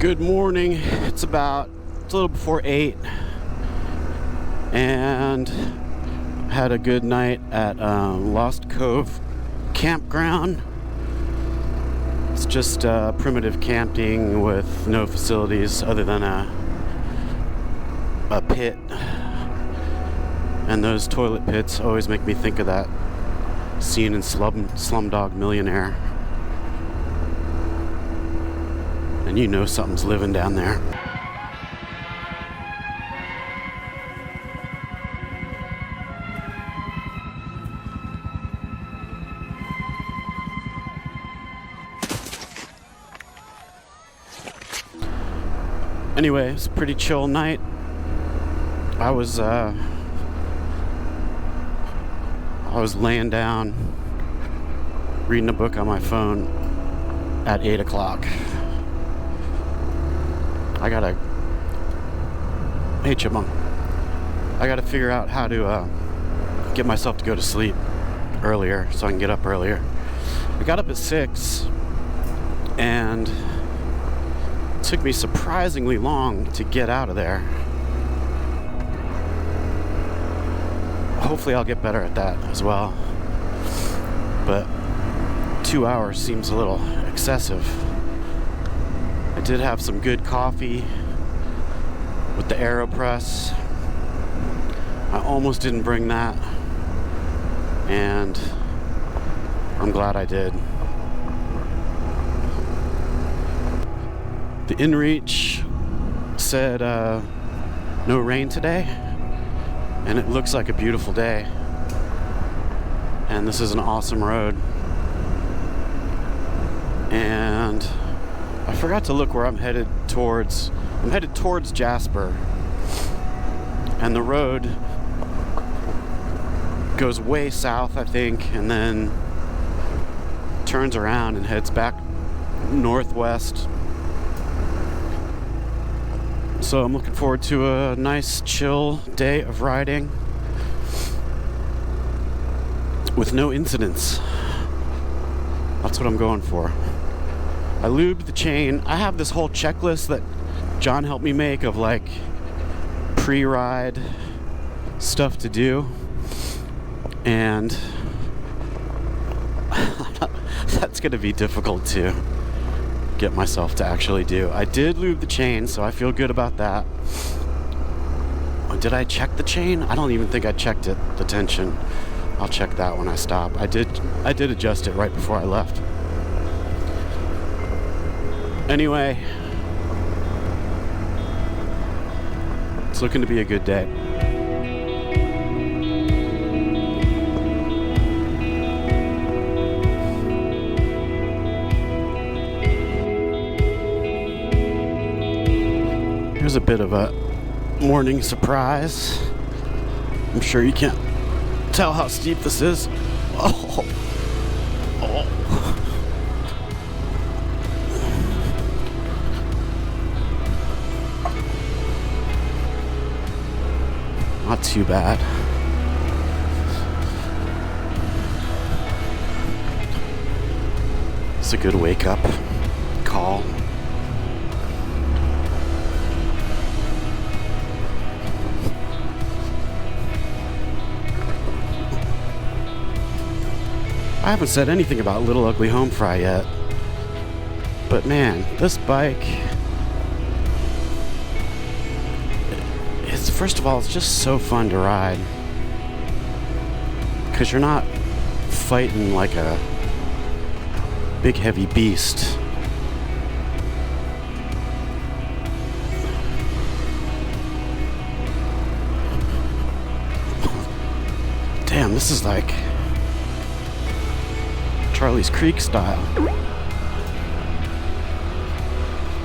Good morning. It's a little before 8, and had a good night at Lost Cove Campground. It's just primitive camping with no facilities other than a pit. And those toilet pits always make me think of that scene in Slumdog Millionaire. And you know something's living down there. Anyway, it's a pretty chill night. I was laying down reading a book on my phone at 8 o'clock. Hey Chipmunk, I gotta figure out how to get myself to go to sleep earlier so I can get up earlier. I got up at 6 and it took me surprisingly long to get out of there. Hopefully I'll get better at that as well, but 2 hours seems a little excessive. I did have some good coffee with the AeroPress. I almost didn't bring that, and I'm glad I did. The InReach said no rain today, and it looks like a beautiful day. And this is an awesome road. And I forgot to look where I'm headed towards. I'm headed towards Jasper. And the road goes way south, I think, and then turns around and heads back northwest. So I'm looking forward to a nice, chill day of riding with no incidents. That's what I'm going for. I lubed the chain. I have this whole checklist that John helped me make of like pre-ride stuff to do, and that's going to be difficult to get myself to actually do. I did lube the chain, so I feel good about that. Did I check the chain? I don't even think I checked it, the tension. I'll check that when I stop. I did adjust it right before I left. Anyway, it's looking to be a good day. Here's a bit of a morning surprise. I'm sure you can't tell how steep this is. Oh. Not too bad. It's a good wake-up call. I haven't said anything about Little Ugly Home Fry yet, but man, this bike, first of all, it's just so fun to ride because you're not fighting like a big heavy beast. Damn, this is like Charlie's Creek style.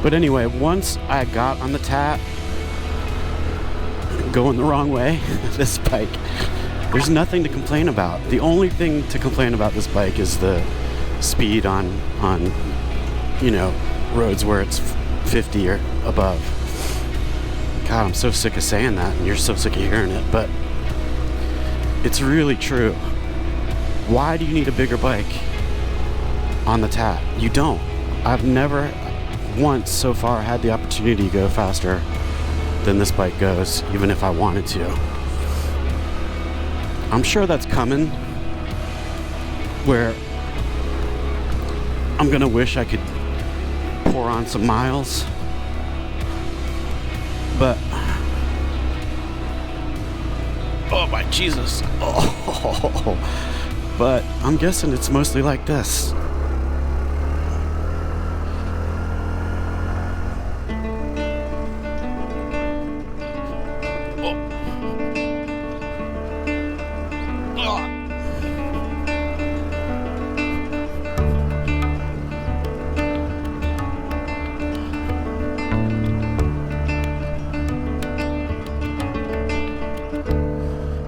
But anyway, once I got on the TAT, going the wrong way, this bike, there's nothing to complain about. The only thing to complain about this bike is the speed on roads where it's 50 or above. God, I'm so sick of saying that, and you're so sick of hearing it, but it's really true. Why do you need a bigger bike on the TAT? You don't. once so far had the opportunity to go faster than this bike goes, even if I wanted to. I'm sure that's coming, where I'm gonna wish I could pour on some miles, but oh my Jesus, but I'm guessing it's mostly like this.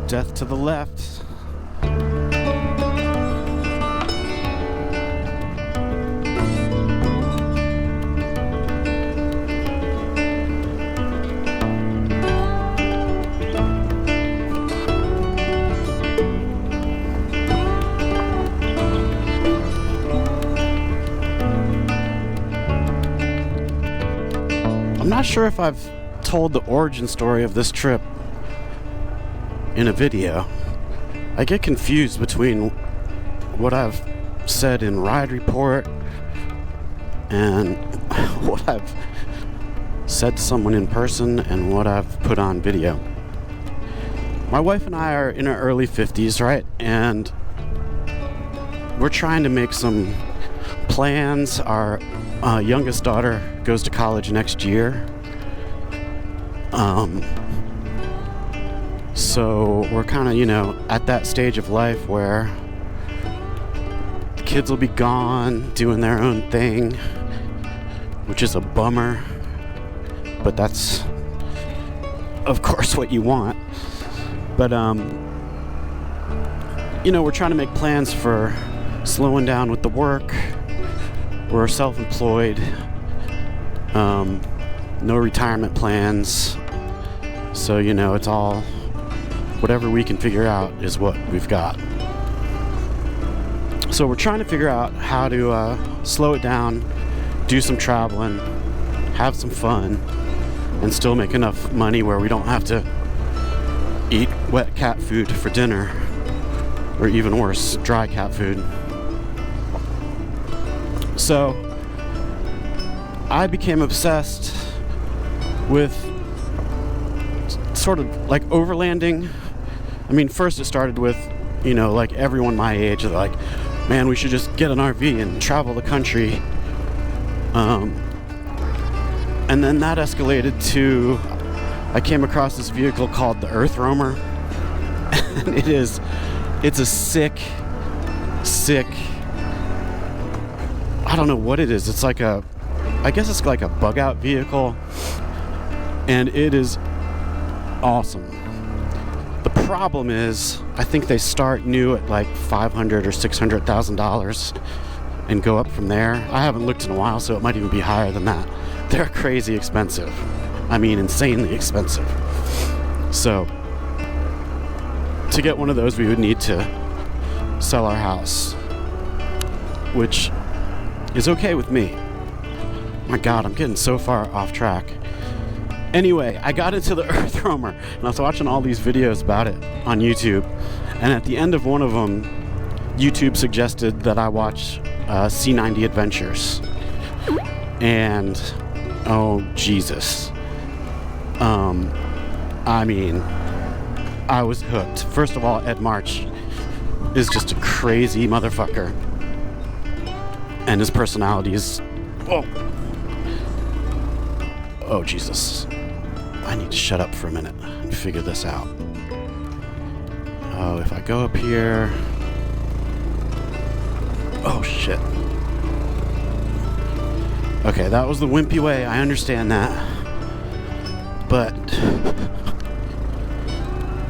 Death to the left. I'm not sure if I've told the origin story of this trip in a video. I get confused between what I've said in Ride Report and what I've said to someone in person and what I've put on video. My wife and I are in our early 50s, right? And we're trying to make some plans. Our youngest daughter goes to college next year. So we're kind of, at that stage of life where the kids will be gone doing their own thing, which is a bummer, but that's of course what you want. But we're trying to make plans for slowing down with the work. We're self-employed, no retirement plans, so it's all whatever we can figure out is what we've got. So we're trying to figure out how to slow it down, do some traveling, have some fun, and still make enough money where we don't have to eat wet cat food for dinner, or even worse, dry cat food. So I became obsessed with sort of like overlanding. I mean, first it started with, like everyone my age, like, man, we should just get an RV and travel the country. And then that escalated to, I came across this vehicle called the Earth Roamer. And it's a sick, I don't know what it is. It's like I guess it's like a bug out vehicle. And it is awesome. The problem is, I think they start new at like $500,000 or $600,000 and go up from there. I haven't looked in a while, so it might even be higher than that. They're crazy expensive. I mean, insanely expensive. So, to get one of those, we would need to sell our house, which is okay with me. My God, I'm getting so far off track. Anyway, I got into the Earth Roamer, and I was watching all these videos about it on YouTube, and at the end of one of them, YouTube suggested that I watch C90 Adventures, and oh Jesus, I mean, I was hooked. First of all, Ed March is just a crazy motherfucker, and his personality is, oh Jesus, I need to shut up for a minute and figure this out. Oh, if I go up here, oh shit. Okay, that was the wimpy way, I understand that, but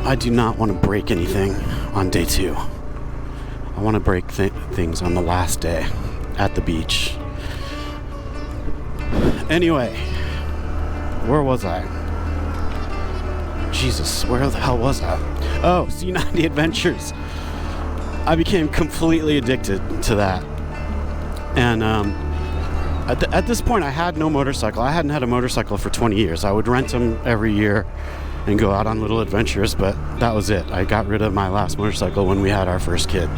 I do not want to break anything on day 2. I want to break things on the last day at the beach. Anyway, where was I? Jesus, where the hell was I? Oh, C90 Adventures. I became completely addicted to that. And At this point, I had no motorcycle. I hadn't had a motorcycle for 20 years. I would rent them every year and go out on little adventures, but that was it. I got rid of my last motorcycle when we had our first kid.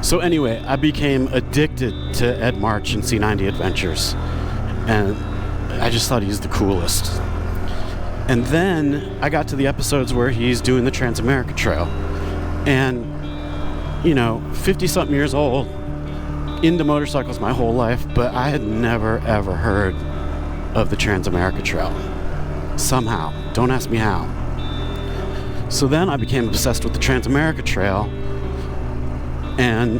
So anyway, I became addicted to Ed March and C90 Adventures, and I just thought he was the coolest. And then I got to the episodes where he's doing the Trans-America Trail, and 50-something years old, into motorcycles my whole life, but I had never ever heard of the Trans-America Trail. Somehow, don't ask me how. So then I became obsessed with the Trans-America Trail, and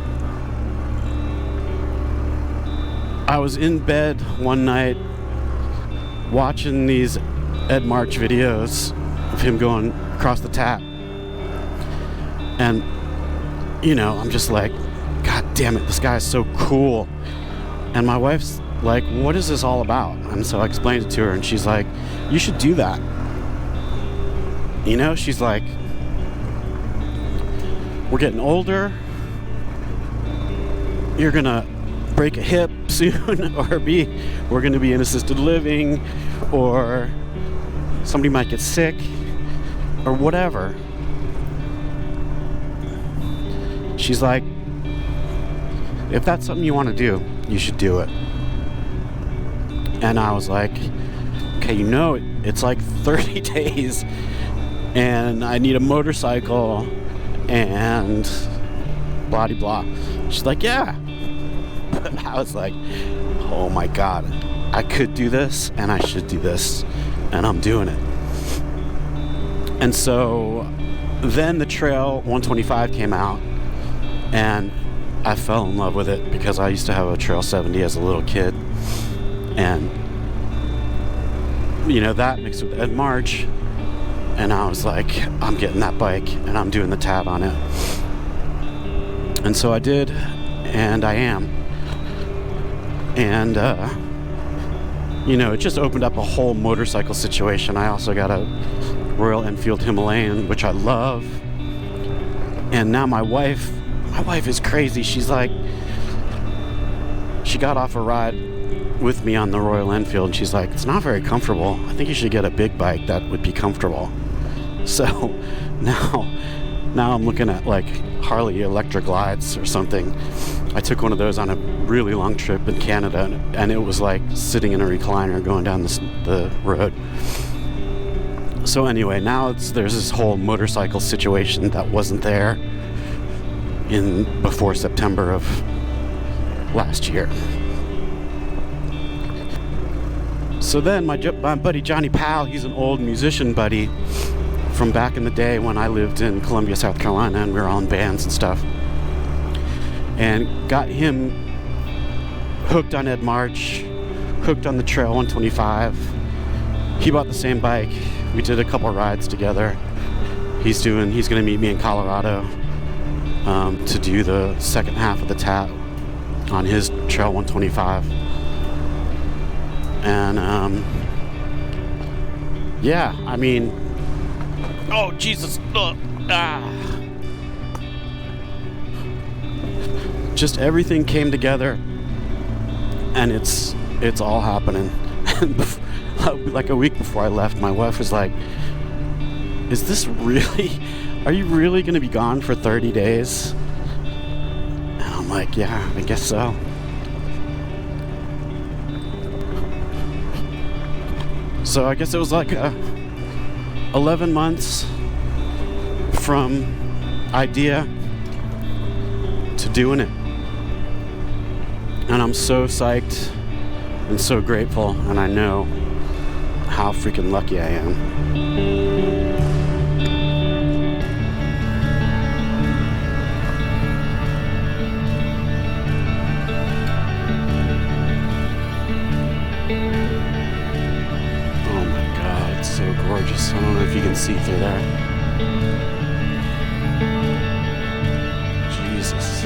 I was in bed one night watching these Ed March videos of him going across the TAT, and I'm just like, God damn it, this guy is so cool. And my wife's like, what is this all about? And so I explained it to her, and she's like, you should do that. She's like, we're getting older, you're gonna break a hip soon, or we're gonna be in assisted living, or somebody might get sick, or whatever. She's like, if that's something you want to do, you should do it. And I was like, okay, it's like 30 days, and I need a motorcycle, and blah de blah. She's like, yeah. But I was like, oh my God, I could do this, and I should do this, and I'm doing it. And so then the Trail 125 came out, and I fell in love with it because I used to have a Trail 70 as a little kid, and that mixed with Ed March, and I was like, I'm getting that bike and I'm doing the TAT on it. And so I did, and I am, and it just opened up a whole motorcycle situation. I also got a Royal Enfield Himalayan, which I love, and now my wife is crazy. She's like, she got off a ride with me on the Royal Enfield, and she's like, it's not very comfortable. I think you should get a big bike that would be comfortable. So now I'm looking at like Harley Electric Glides or something. I took one of those on a really long trip in Canada, and it was like sitting in a recliner going down the road. So anyway, now there's this whole motorcycle situation that wasn't there before September of last year. So then my buddy Johnny Powell, he's an old musician buddy from back in the day when I lived in Columbia, South Carolina, and we were all in bands and stuff, and got him hooked on Ed March, hooked on the Trail 125. He bought the same bike. We did a couple rides together. He's going to meet me in Colorado to do the second half of the TAT on his Trail 125. And yeah, I mean, oh Jesus, just everything came together, and it's all happening. Like a week before I left, my wife was like, is this really, are you really going to be gone for 30 days? And I'm like, yeah, I guess so. So I guess it was like 11 months from idea to doing it. And I'm so psyched and so grateful, and I know how freaking lucky I am. Oh my God, it's so gorgeous. I don't know if you can see through there. Jesus.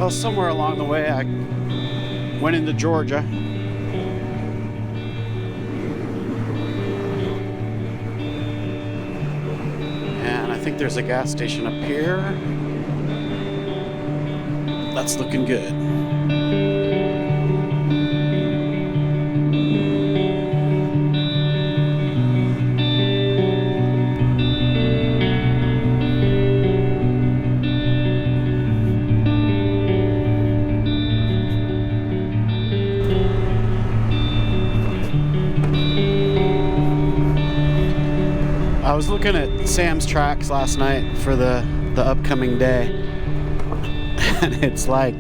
Well, somewhere along the way, I went into Georgia. And I think there's a gas station up here. That's looking good. I was looking at Sam's tracks last night for the upcoming day, and it's like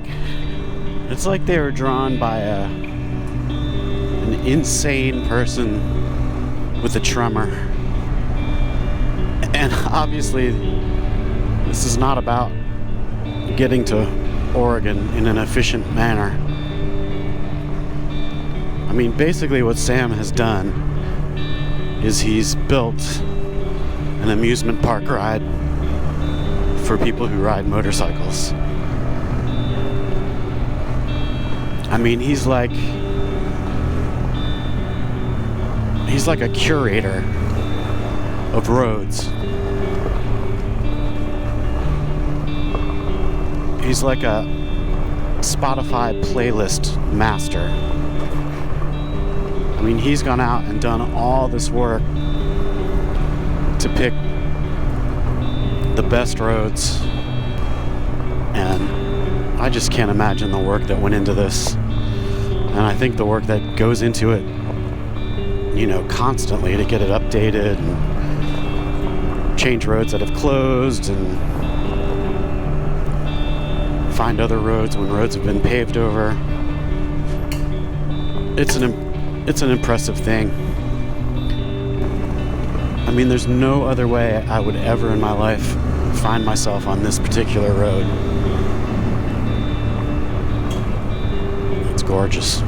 they were drawn by an insane person with a tremor. And obviously, this is not about getting to Oregon in an efficient manner. I mean, basically what Sam has done is he's built an amusement park ride for people who ride motorcycles. I mean, he's like a curator of roads. He's like a Spotify playlist master. I mean, he's gone out and done all this work to pick the best roads, and I just can't imagine the work that went into this. And I think the work that goes into it, you know, constantly to get it updated and change roads that have closed and find other roads when roads have been paved over. It's an impressive thing. I mean, there's no other way I would ever in my life find myself on this particular road. It's gorgeous.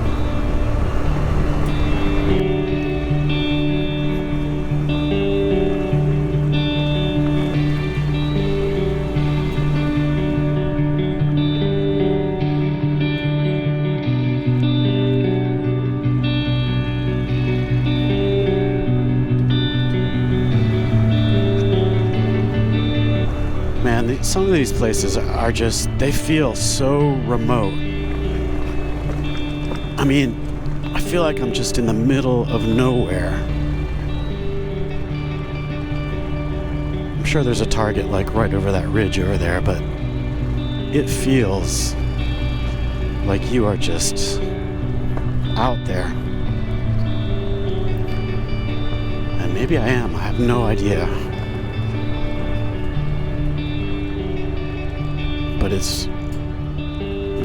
Some of these places are just, they feel so remote. I mean, I feel like I'm just in the middle of nowhere. I'm sure there's a Target like right over that ridge over there, but it feels like you are just out there. And maybe I am, I have no idea. But it's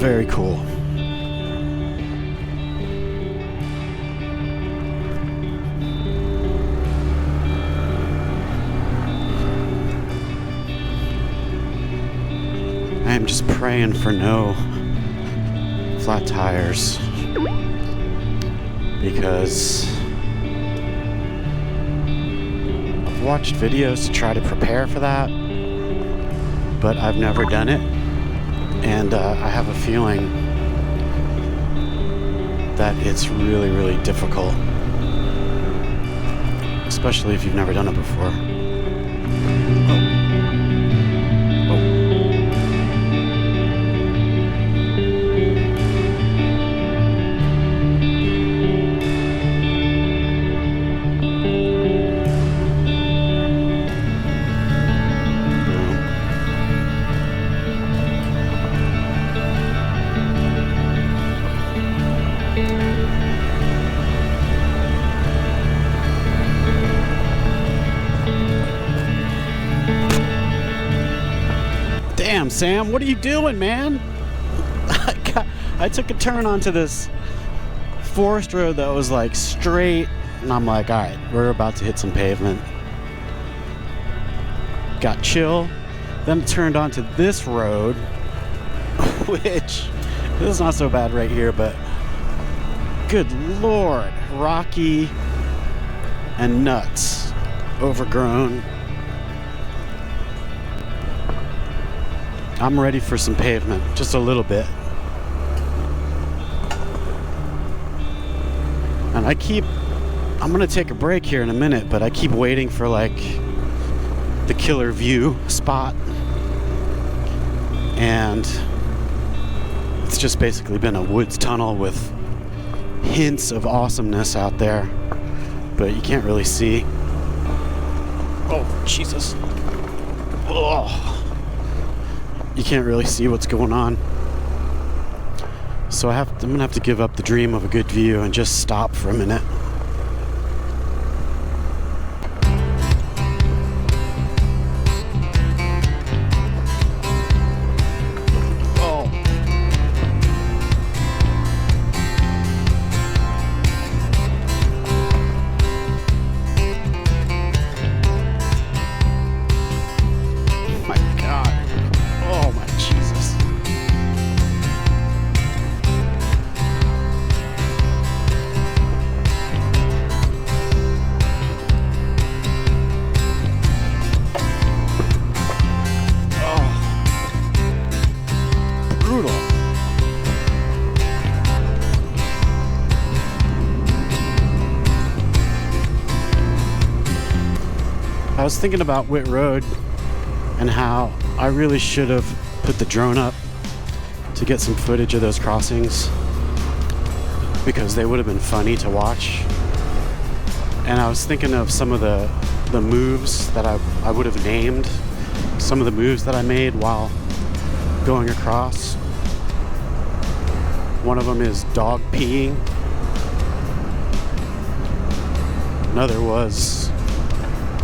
very cool. I am just praying for no flat tires, because I've watched videos to try to prepare for that, but I've never done it. And I have a feeling that it's really, really difficult, especially if you've never done it before. Damn, Sam, what are you doing, man? I took a turn onto this forest road that was like straight, and I'm like, all right, we're about to hit some pavement. Got chill, then turned onto this road, which this is not so bad right here, but good Lord, rocky and nuts, overgrown. I'm ready for some pavement, just a little bit. And I'm gonna take a break here in a minute, but I keep waiting for like the killer view spot. And it's just basically been a woods tunnel with hints of awesomeness out there, but you can't really see. Oh, Jesus. Oh. You can't really see what's going on. So I'm gonna have to give up the dream of a good view and just stop for a minute. I was thinking about Whit Road and how I really should have put the drone up to get some footage of those crossings, because they would have been funny to watch. And I was thinking of some of the moves that I would have named, some of the moves that I made while going across. One of them is dog peeing. Another was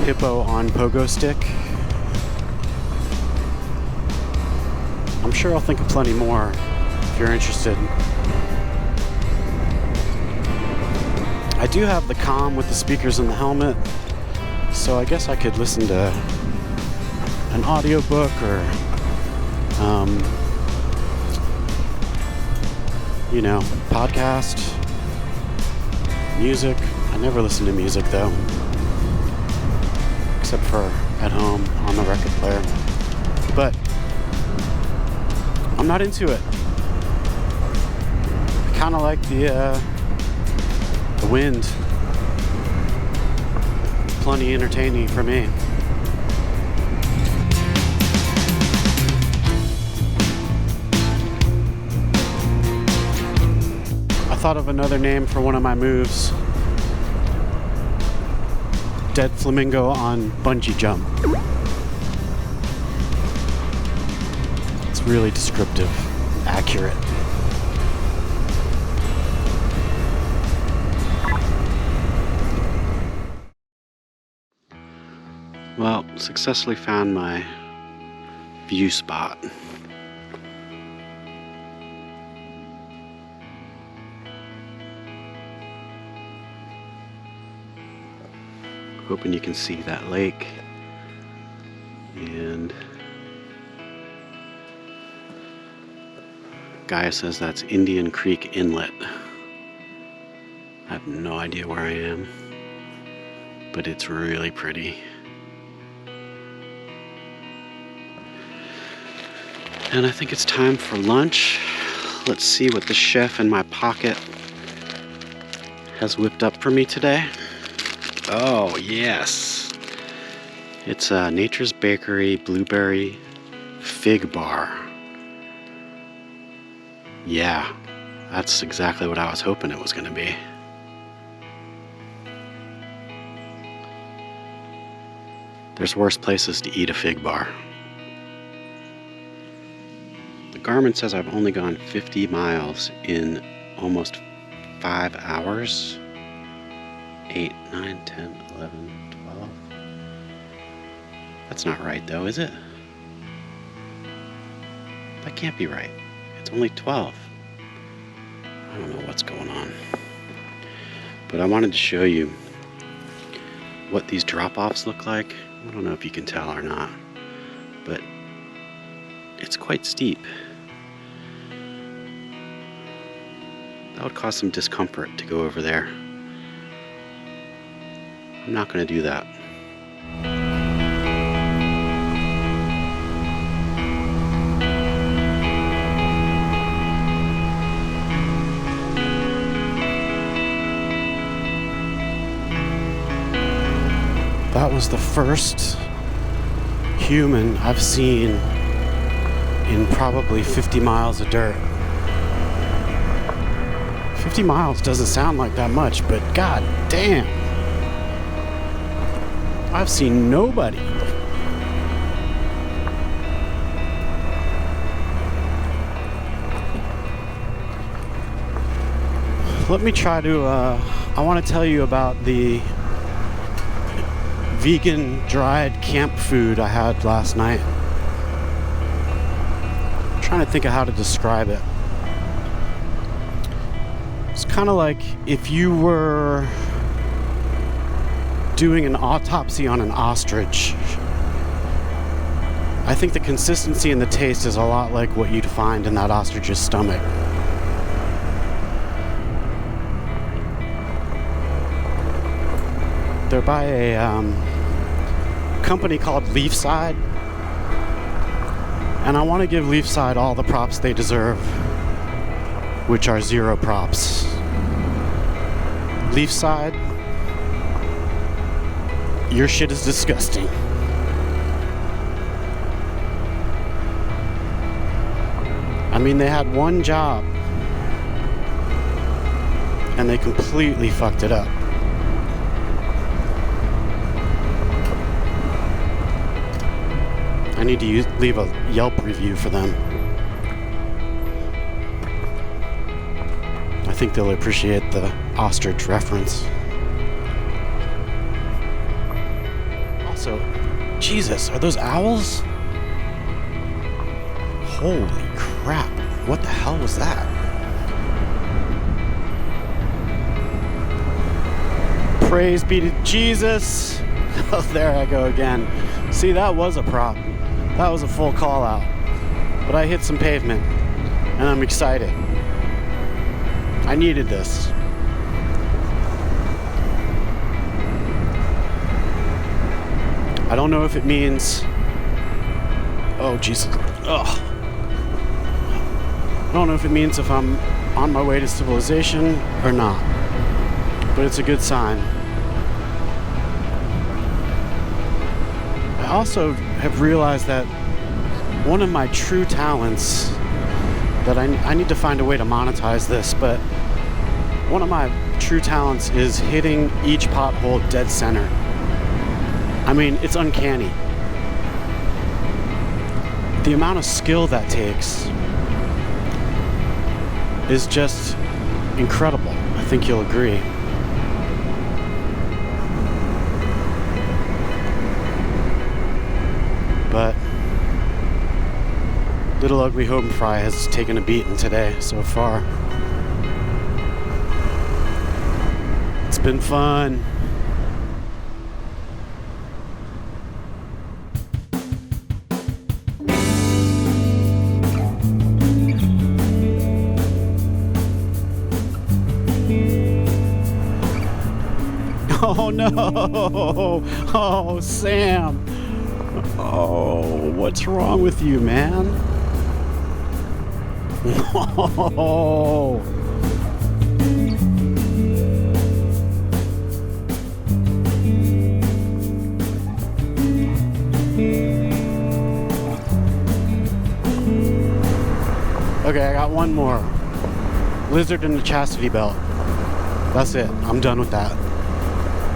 hippo on pogo stick. I'm sure I'll think of plenty more if you're interested. I do have the comm with the speakers in the helmet, so I guess I could listen to an audiobook or podcast, music. I never listen to music though, except for at home on the record player. But I'm not into it. I kind of like the wind. Plenty entertaining for me. I thought of another name for one of my moves. Dead flamingo on bungee jump. It's really descriptive, accurate. Well, successfully found my view spot. Hoping you can see that lake. And Gaia says that's Indian Creek Inlet. I have no idea where I am, but it's really pretty. And I think it's time for lunch. Let's see what the chef in my pocket has whipped up for me today. Oh, yes. It's Nature's Bakery Blueberry Fig Bar. Yeah, that's exactly what I was hoping it was going to be. There's worse places to eat a fig bar. The Garmin says I've only gone 50 miles in almost 5 hours. 8, 9, 10, 11, 12. That's not right though, is it? That can't be right. It's only 12. I don't know what's going on. But I wanted to show you what these drop-offs look like. I don't know if you can tell or not, but it's quite steep. That would cause some discomfort to go over there. I'm not going to do that. That was the first human I've seen in probably 50 miles of dirt. 50 miles doesn't sound like that much, but god damn. I've seen nobody. Let me try to, I want to tell you about the vegan dried camp food I had last night. I'm trying to think of how to describe it. It's kind of like if you were doing an autopsy on an ostrich. I think the consistency and the taste is a lot like what you'd find in that ostrich's stomach. They're by a company called Leafside, and I want to give Leafside all the props they deserve, which are 0 props. Leafside, your shit is disgusting. I mean, they had one job and they completely fucked it up. I need to leave a Yelp review for them. I think they'll appreciate the ostrich reference. Also, Jesus, are those owls? Holy crap, what the hell was that? Praise be to Jesus. Oh, there I go again. See, that was a prop. That was a full call out. But I hit some pavement, and I'm excited. I needed this. I don't know if it means... Oh, Jesus. Ugh. I don't know if it means if I'm on my way to civilization or not. But it's a good sign. I also have realized that one of my true talents, that I need to find a way to monetize this, but one of my true talents is hitting each pothole dead center. I mean, it's uncanny. The amount of skill that takes is just incredible. I think you'll agree. But Little Ugly Home Fry has taken a beating today so far. It's been fun. Oh no! Oh, Sam! Oh, what's wrong with you, man? Oh. Okay, I got one more. Lizard in the chastity belt. That's it. I'm done with that.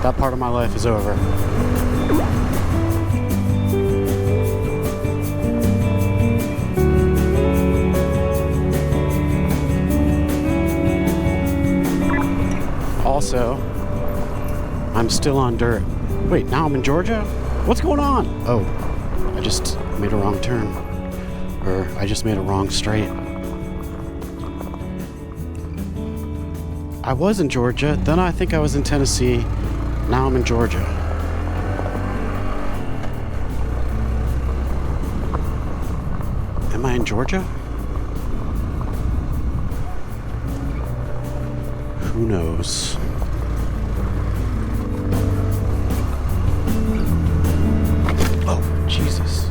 That part of my life is over. Also, I'm still on dirt. Wait, now I'm in Georgia? What's going on? Oh, I just made a wrong turn. Or I just made a wrong straight. I was in Georgia, then I think I was in Tennessee. Now I'm in Georgia. Am I in Georgia? Who knows? Oh, Jesus.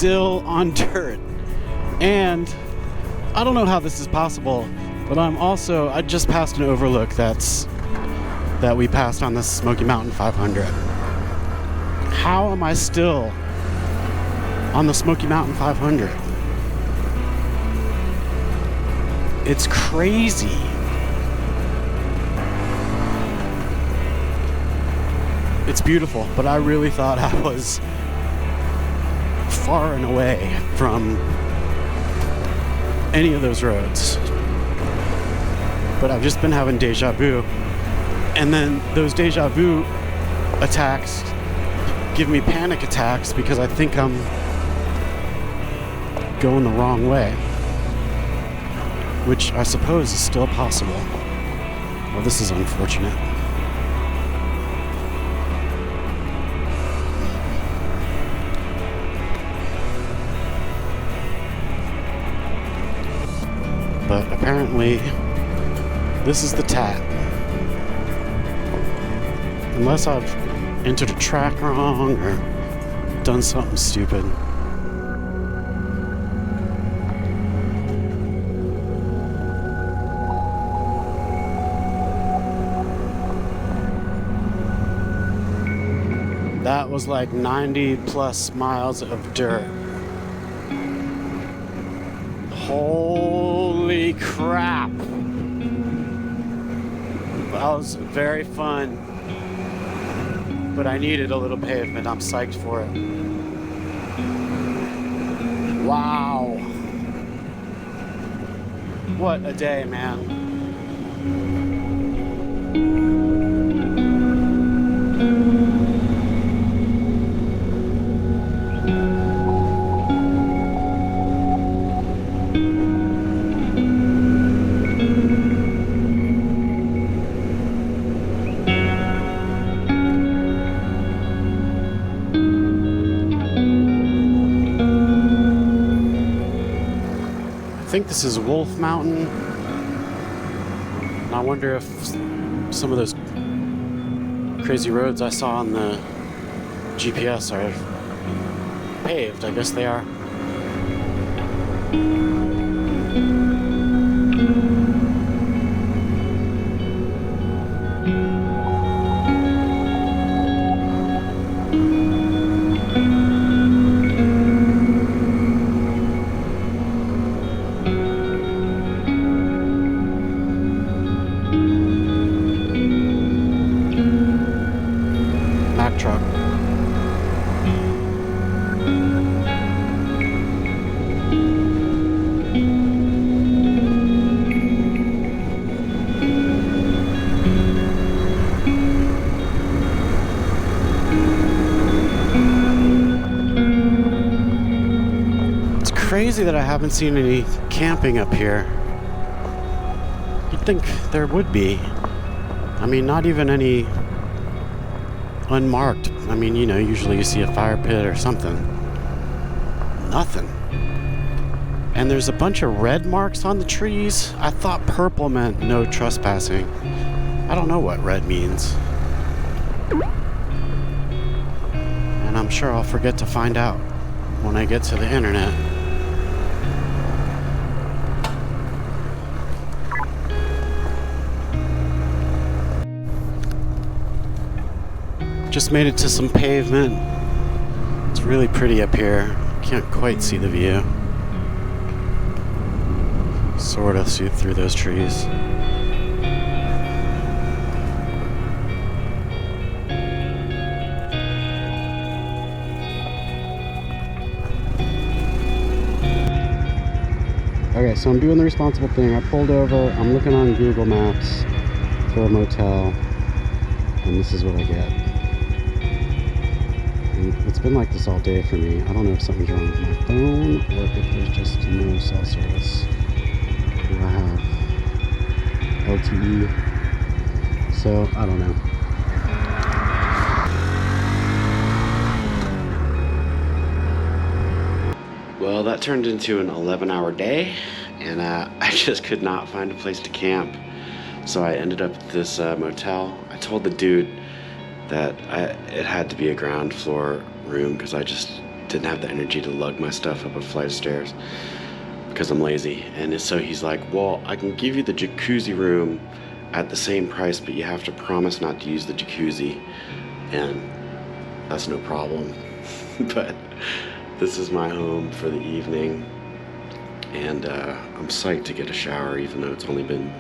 still on dirt. And I don't know how this is possible, but I just passed an overlook that we passed on the Smoky Mountain 500. How am I still on the Smoky Mountain 500? It's crazy. It's beautiful, but I really thought I was far and away from any of those roads. But I've just been having deja vu. And then those deja vu attacks give me panic attacks because I think I'm going the wrong way, which I suppose is still possible. Well, this is unfortunate. But apparently, this is the TAT. Unless I've entered a track wrong or done something stupid. That was like 90 plus miles of dirt. Holy crap. That was very fun. But I needed a little pavement. I'm psyched for it. Wow. What a day, man. I think this is Wolf Mountain. And I wonder if some of those crazy roads I saw on the GPS are paved. I guess they are. Truck. It's crazy that I haven't seen any camping up here. You'd think there would be. I mean, not even any unmarked. I mean, you know, usually you see a fire pit or something. Nothing. And there's a bunch of red marks on the trees. I thought purple meant no trespassing. I don't know what red means. And I'm sure I'll forget to find out when I get to the internet. Just made it to some pavement. It's really pretty up here. Can't quite see the view. Sort of see through those trees. Okay, so I'm doing the responsible thing. I pulled over. I'm looking on Google Maps for a motel. And this is what I get. It's been like this all day for me. I don't know if something's wrong with my phone or if there's just no cell service. Do I have LTE? So, I don't know. Well, that turned into an 11-hour day, and I just could not find a place to camp. So I ended up at this motel. I told the dude that it had to be a ground floor room because I just didn't have the energy to lug my stuff up a flight of stairs because I'm lazy. And so he's like, well, I can give you the jacuzzi room at the same price, but you have to promise not to use the jacuzzi. And that's no problem. But this is my home for the evening. And I'm psyched to get a shower, even though it's only been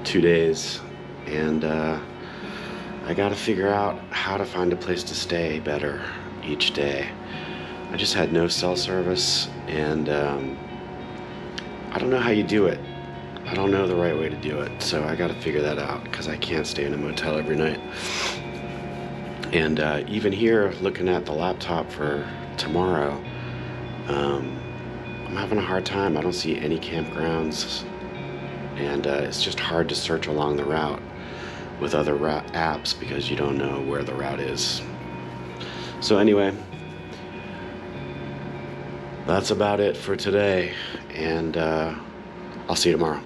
2 days. And I gotta figure out how to find a place to stay better each day. I just had no cell service, and I don't know how you do it. I don't know the right way to do it, so I gotta figure that out, because I can't stay in a motel every night. And even here, looking at the laptop for tomorrow, I'm having a hard time. I don't see any campgrounds, and it's just hard to search along the route with other apps because you don't know where the route is. So anyway, that's about it for today, and I'll see you tomorrow.